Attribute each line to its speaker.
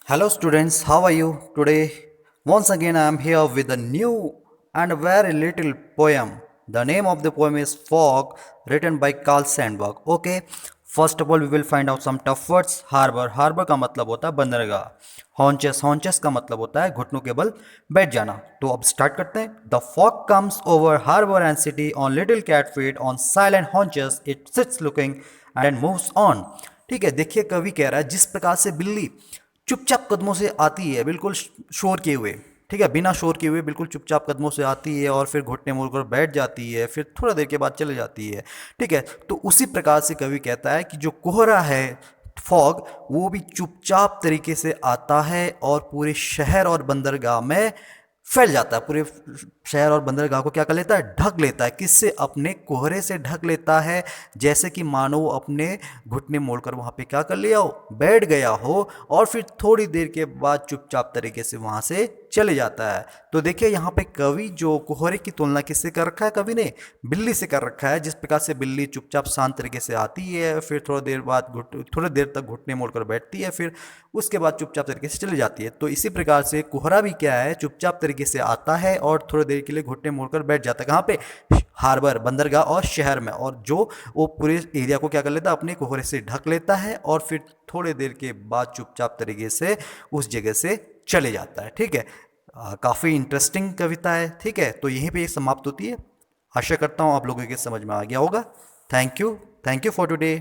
Speaker 1: Hello students, how are you today? Once again I am here with a new and a very little poem. The name of the poem is Fog, written by Carl Sandburg. Okay, first of all we will find out some tough words. Harbor, harbor का मतलब होता है बंदरगाह. Haunches, haunches का मतलब होता है घुटनों के बल बैठ जाना. तो अब स्टार्ट करते हैं. The fog comes over harbor and city on little cat feet on silent haunches. It sits looking and moves on. ठीक है, देखिए कवि कह रहा है जिस प्रकार से बिल्ली चुपचाप कदमों से आती है, बिल्कुल शोर किए हुए, ठीक है, बिना शोर किए हुए बिल्कुल चुपचाप कदमों से आती है और फिर घुटने मोड़कर बैठ जाती है, फिर थोड़ा देर के बाद चले जाती है। ठीक है, तो उसी प्रकार से कवि कहता है कि जो कोहरा है, फॉग, वो भी चुपचाप तरीके से आता है और पूरे शहर और बंदरगाह में फैल जाता है। पूरे शहर और बंदरगाह को क्या कर लेता है, ढक लेता है। किससे? अपने कोहरे से ढक लेता है, जैसे कि मानो वो अपने घुटने मोड़कर वहां पे क्या कर लिया हो, बैठ गया हो और फिर थोड़ी देर के बाद चुपचाप तरीके से वहां से चले जाता है। तो देखिए यहाँ पे कवि जो कोहरे की तुलना किससे कर रखा है, कवि ने बिल्ली से कर रखा है। जिस प्रकार से बिल्ली चुपचाप शांत तरीके से आती है, फिर थोड़ी देर तक घुटने मोड़कर बैठती है, फिर उसके बाद चुपचाप तरीके से चली जाती है। तो इसी प्रकार से कोहरा भी क्या है, चुपचाप तरीके से आता है और थोड़ी देर के लिए घुटने मोड़कर बैठ जाता है। कहाँ पे? हार्बर, बंदरगाह और शहर में। और जो वो पूरे एरिया को क्या कर लेता है, अपने कोहरे से ढक लेता है और फिर थोड़ी देर के बाद चुपचाप तरीके से उस जगह से चले जाता है। ठीक है, काफ़ी इंटरेस्टिंग कविता है। ठीक है, तो यहीं पे ये समाप्त होती है। आशा करता हूँ आप लोगों के समझ में आ गया होगा। Thank you for today.